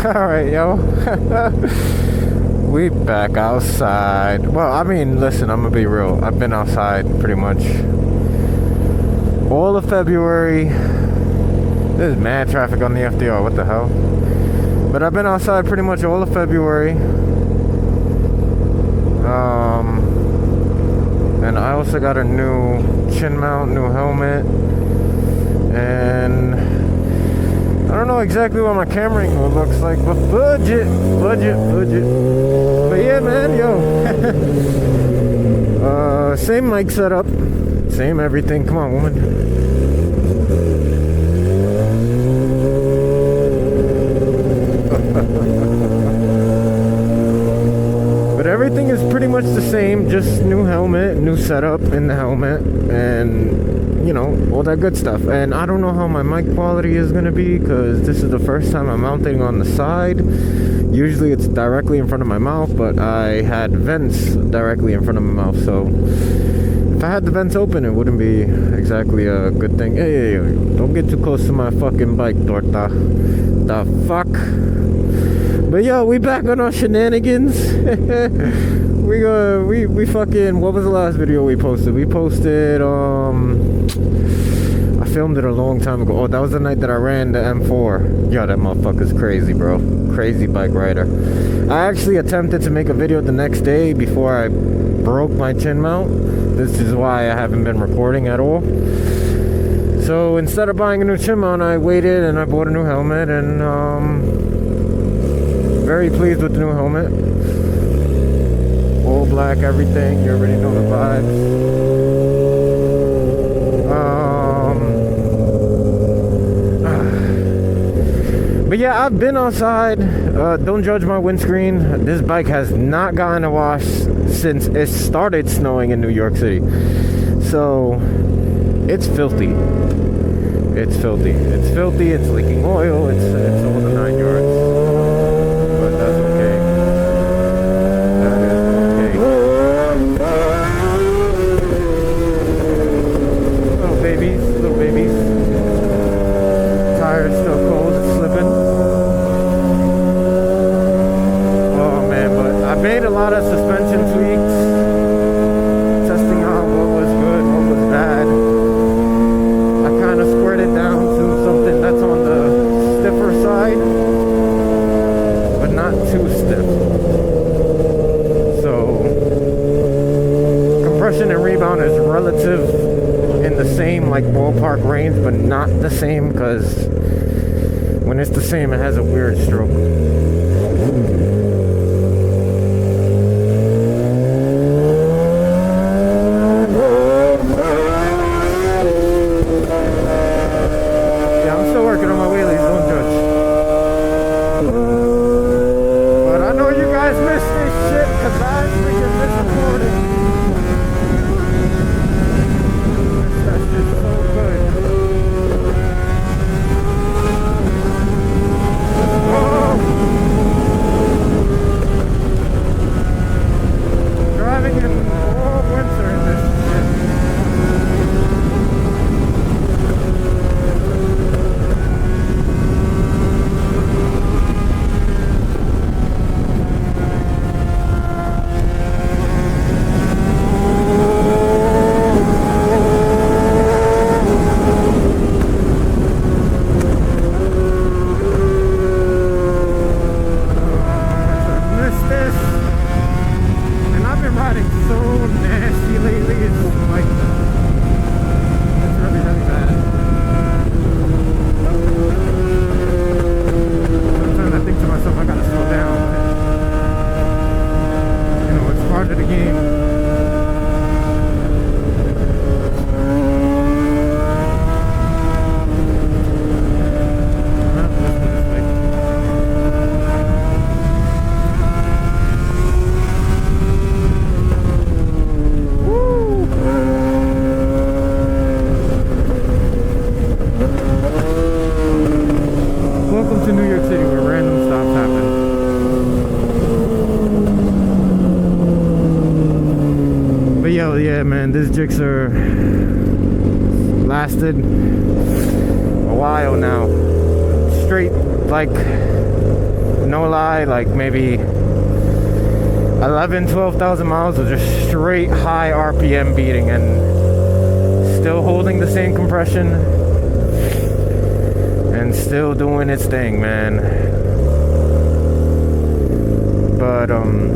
Alright, yo. We back outside. Well, I mean, listen, I'm gonna be real. I've been outside pretty much all of February. There's mad traffic on the FDR, what the hell? But I've been outside pretty much all of February. And I also got a new chin mount, new helmet. And I don't know exactly what my camera angle looks like, but budget. But yeah, man, yo. Same mic setup, same everything. Come on, woman. But everything is pretty much the same, just new helmet, new setup in the helmet, and you know, all that good stuff. And I don't know how my mic quality is gonna be, because this is the first time I'm mounting on the side. Usually it's directly in front of my mouth, but I had vents directly in front of my mouth, so if I had the vents open, it wouldn't be exactly a good thing. Hey, don't get too close to my fucking bike, Torta. The fuck? But yo, we back on our shenanigans. we fucking, what was the last video we posted? We posted, I filmed it a long time ago. Oh, that was the night that I ran the M4. Yo, that motherfucker's crazy, bro. Crazy bike rider. I actually attempted to make a video the next day before I broke my chin mount. This is why I haven't been recording at all. So instead of buying a new chin mount, I waited and I bought a new helmet, and very pleased with the new helmet. All black, everything. You already know the vibes. But yeah, I've been outside. Don't judge my windscreen. This bike has not gotten a wash since it started snowing in New York City. So it's filthy. It's filthy. It's filthy. It's leaking oil. It's all the 9 yards. But that's okay. That is okay. Little babies. Little babies. Tires still cold. It's slipping. Oh man, but I made a lot of suspension tweaks. Testing out what was good, what was bad. I kind of squared it down to something that's on the stiffer side, but not too stiff. So compression and rebound is relative in the same like ballpark range, but not the same, because when it's the same, it has a weird stroke. Oh! hell yeah, man. This Gixxer lasted a while now. Straight, like, no lie, like maybe 12,000 miles of just straight high RPM beating and still holding the same compression and still doing its thing, man. But I'm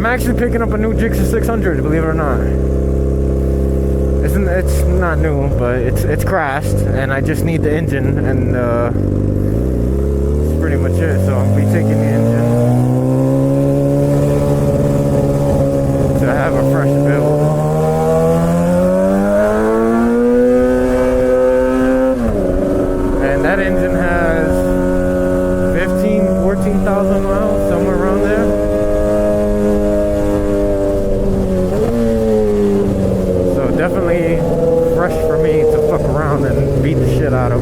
actually picking up a new GSXR, believe it or not. It's not new, but it's crashed, and I just need the engine, and that's pretty much it. So I'll be taking the engine to have a fresh build. And that engine has 14,000 miles, somewhere around there. So definitely fresh for me to fuck around and beat the shit out of.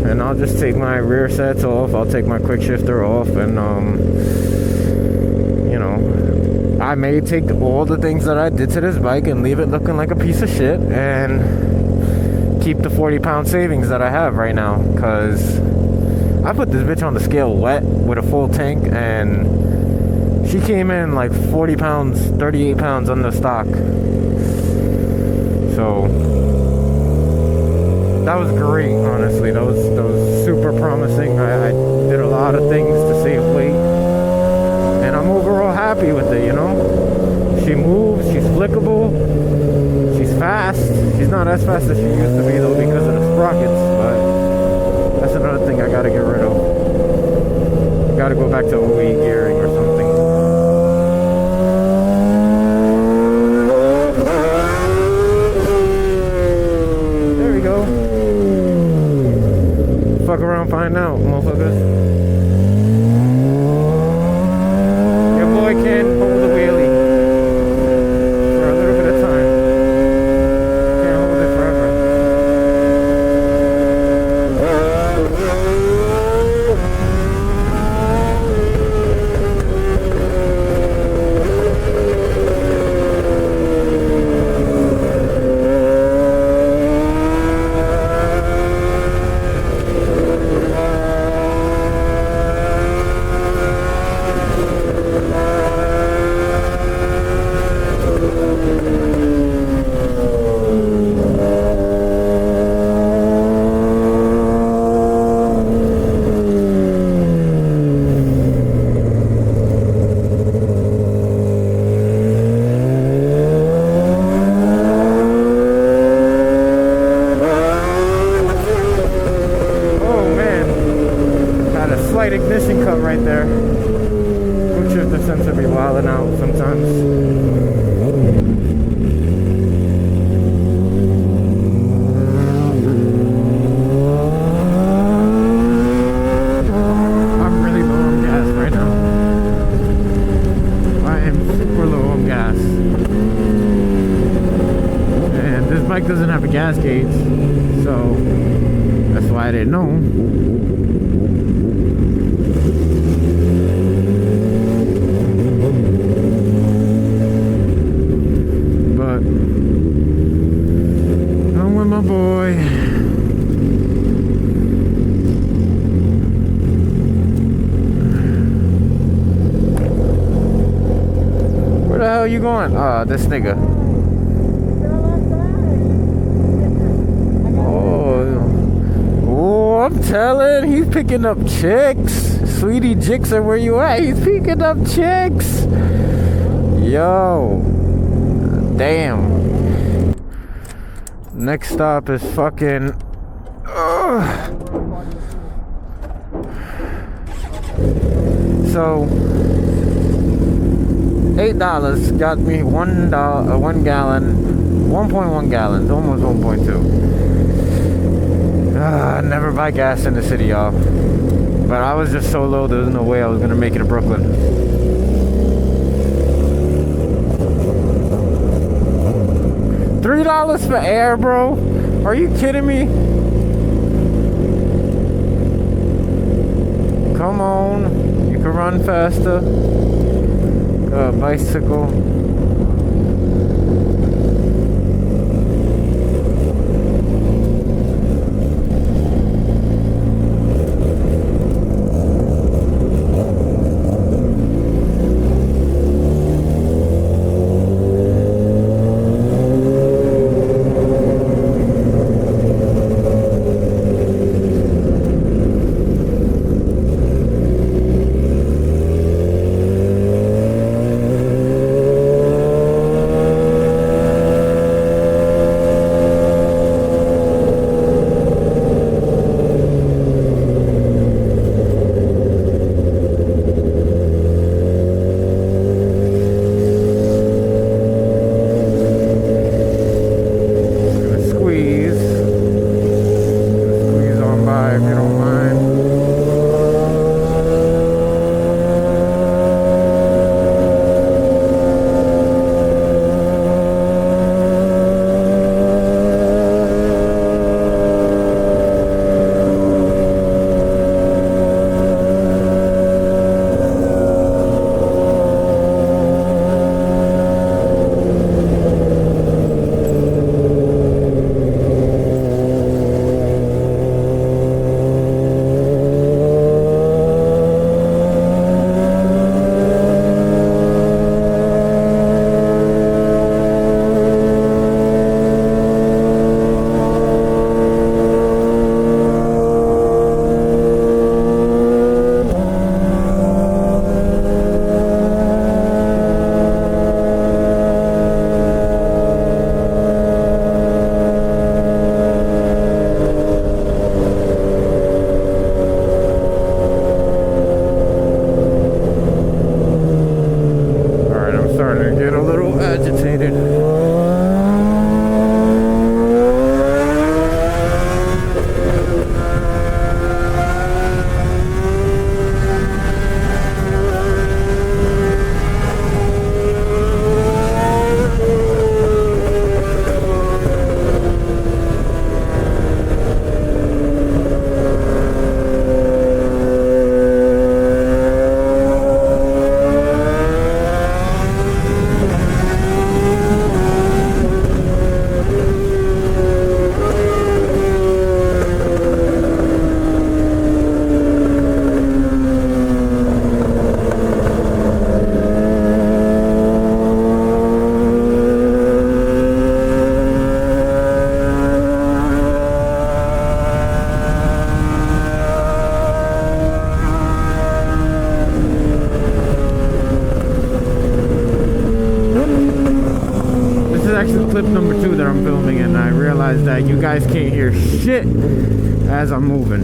And I'll just take my rear sets off, I'll take my quick shifter off, and you know, I may take all the things that I did to this bike and leave it looking like a piece of shit and keep the 40-pound savings that I have right now, because I put this bitch on the scale wet with a full tank, and she came in like 40 pounds, 38 pounds under stock. So that was great, honestly. That was super promising. I did a lot of things to save weight, and I'm overall happy with it, you know. She moves, she's flickable, she's fast. She's not as fast as she used to be though because of the sprockets, but that's another thing I gotta get rid of. Gotta go back to OE gearing or something. There we go. Fuck around, find out, motherfuckers. Your boy can hold a wheelie for a little bit of time. Can't hold it forever. Ignition cut right there. Quick shifter sensor be wilding out sometimes. I'm really low on gas right now. I am super low on gas. And this bike doesn't have a gas gauge, so that's why I didn't know. Boy, where the hell are you going? Ah, this nigga. Oh, I'm telling, he's picking up chicks. Sweetie Gixxer, where you at? He's picking up chicks. Yo, damn. Next stop is fucking so $8 got me $1 gallon, 1.1 gallons, almost 1.2. Never buy gas in the city, y'all. But I was just so low, there was no way I was gonna make it to Brooklyn. $3 for air, bro? Are you kidding me? Come on, you can run faster. Bicycle. like you guys can't hear shit as I'm moving.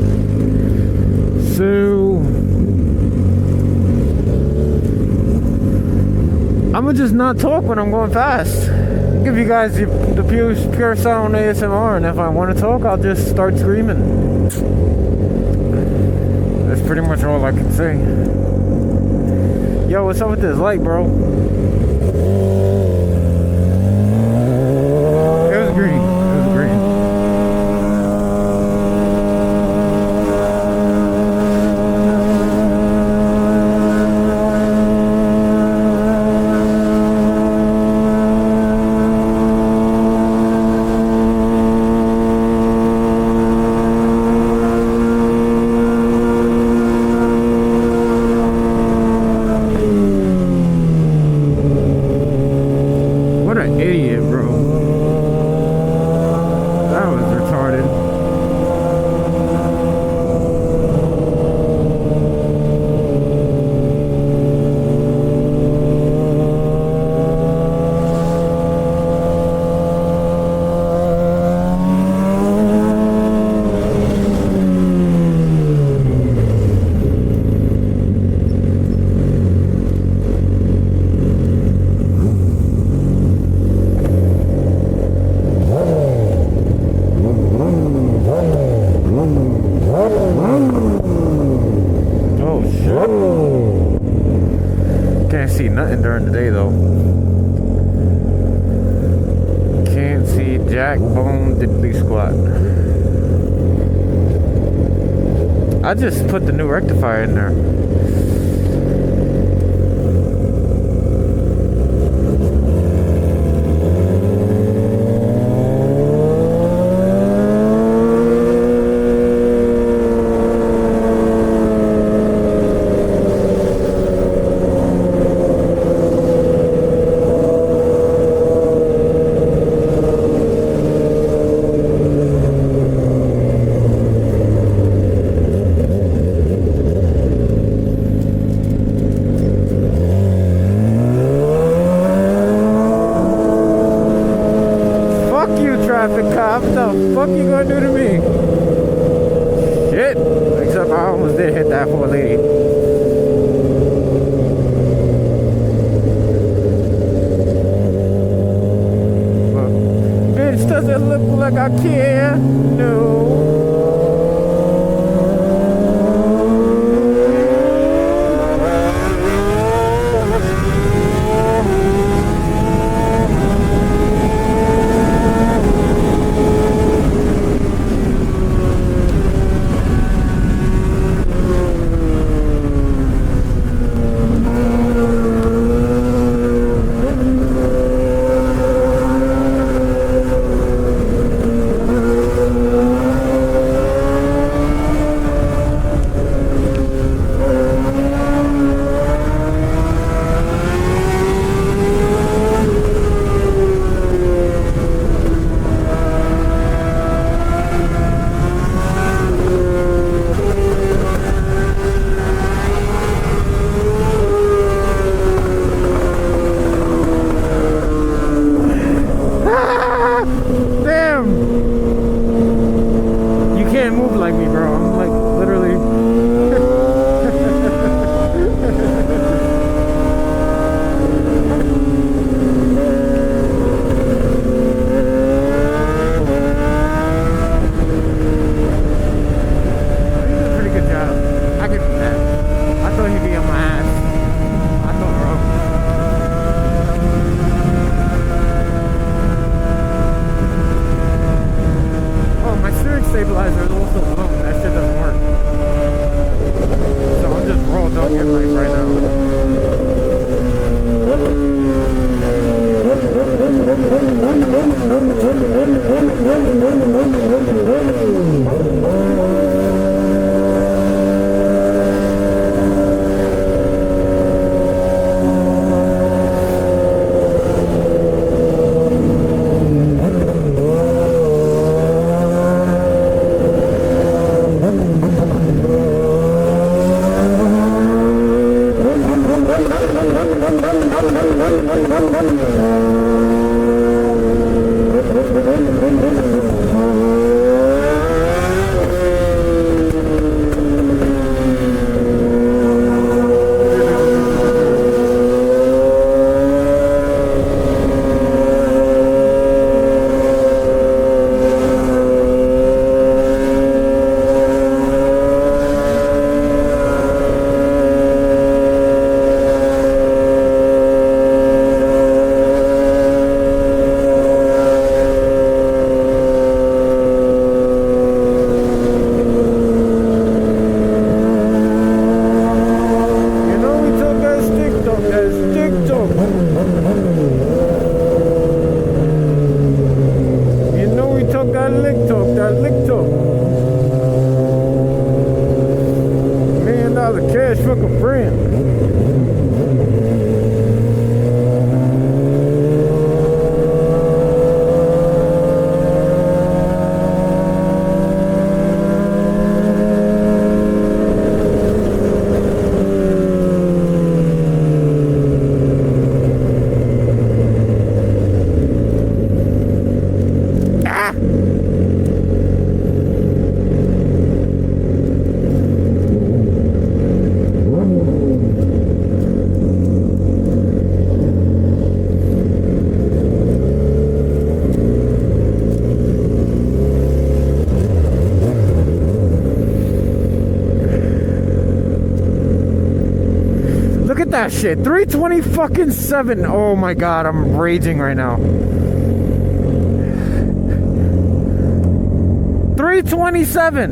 So I'ma just not talk when I'm going fast. Give you guys the pure sound ASMR, and if I want to talk, I'll just start screaming. That's pretty much all I can say. Yo, what's up with this light, bro? It was green. It was green. Can't see nothing during the day though. Can't see jack, bone, diddly squat. I just put the new rectifier in there. Traffic cop, what the fuck you gonna do to me? Shit. Except I almost did hit that poor lady. But, bitch, does it look like I care? No. Look at that shit. 320 fucking 7. Oh my god, I'm raging right now. 327.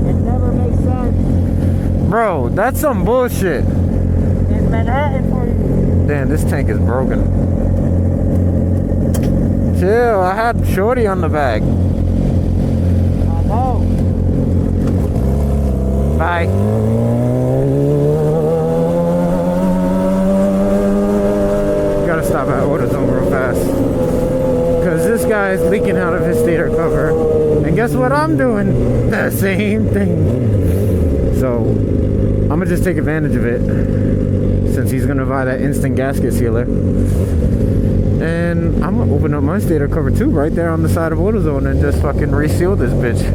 It never makes sense. Bro, that's some bullshit. In Manhattan for you. Damn, this tank is broken. Chill, I had Shorty on the back. I know. Bye. Gotta stop at AutoZone real fast. Cause this guy is leaking out of his stator cover. And guess what I'm doing? The same thing. So, I'm gonna just take advantage of it. Since he's gonna buy that instant gasket sealer. And I'm gonna open up my stator cover too, right there on the side of AutoZone, and just fucking reseal this bitch.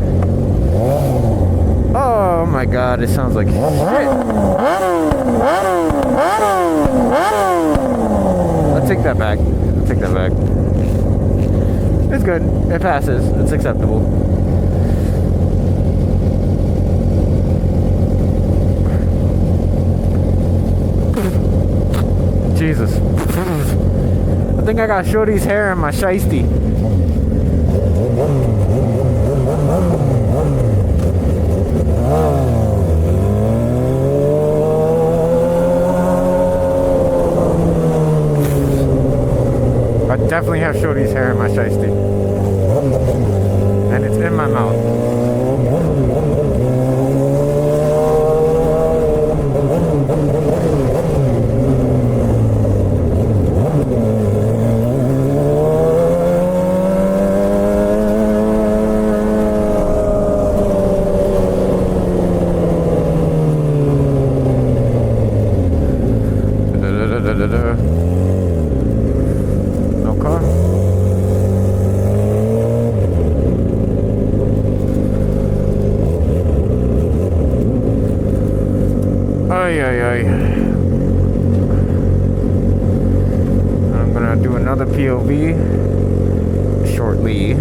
Oh my god, it sounds like shit. I'll take that back. I'll take that back. It's good. It passes. It's acceptable. Jesus. I think I got Shorty's hair in my shiesty. I definitely have Shorty's hair in my shiesty. And it's in my mouth. No car. Ay, ay, ay. I'm gonna do another POV shortly.